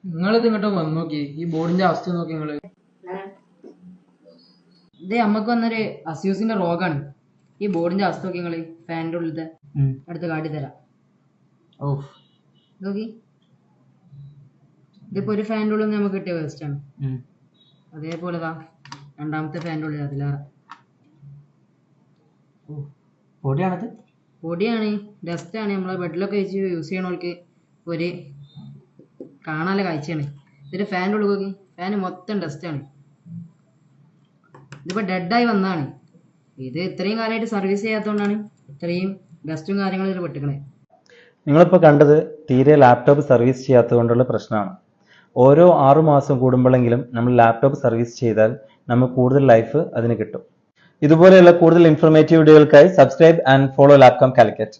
നിങ്ങളിത് ഇങ്ങോട്ട് വന്ന് നോക്കി ഈ ബോർഡിന്റെ അവസ്ഥ നോക്കി നിങ്ങള്. ഇത് നമ്മക്ക് വന്നൊരു അസ്യൂസിന്റെ രോഗാണ്. ഈ ബോർഡിന്റെ അവസ്ഥ നോക്കി നിങ്ങള്. ഫാനിന്റെ ഉള്ളിലത്തെ അടുത്ത് കാട്ടിത്തരാം. നോക്കി, ഇതിപ്പോ ഒരു ഫാനിന്റെ ഉള്ളിൽ നമുക്ക് കിട്ടിയ വേസ്റ്റ് ആണ്. അതേപോലെ രണ്ടാമത്തെ ഫാനിന്റെ ഉള്ളിൽ അതിലേറെ പൊടിയാണത്. പൊടിയാണ്, ഡസ്റ്റ് ആണ്. നമ്മളെ ബെഡിലൊക്കെ വെച്ച് യൂസ് ചെയ്യണവർക്ക് ഒരു കാണാനുള്ള കാഴ്ചയാണ്. ഇതിന്റെ ഫാനിന്റെ ഉള്ളിൽ നോക്കി, ഫാന് മൊത്തം ഡസ്റ്റ് ആണ്. ഇതിപ്പോ ഡെഡായി വന്നതാണ്. ഇത് ഇത്രയും കാലമായിട്ട് സർവീസ് ചെയ്യാത്തതുകൊണ്ടാണ് ഇത്രയും ഡസ്റ്റും കാര്യങ്ങളും ഇതിൽ പെട്ടിക്കണേ. നിങ്ങളിപ്പോൾ കണ്ടത് തീരെ ലാപ്ടോപ്പ് സർവീസ് ചെയ്യാത്തത് കൊണ്ടുള്ള പ്രശ്നമാണ്. ഓരോ 6 മാസം കൂടുമ്പോഴെങ്കിലും നമ്മൾ ലാപ്ടോപ്പ് സർവീസ് ചെയ്താൽ നമുക്ക് കൂടുതൽ ലൈഫ് അതിന് കിട്ടും. ഇതുപോലെയുള്ള കൂടുതൽ ഇൻഫോർമേറ്റീവ് വീഡിയോകൾക്കായി subscribe and follow Lapcom Calicut.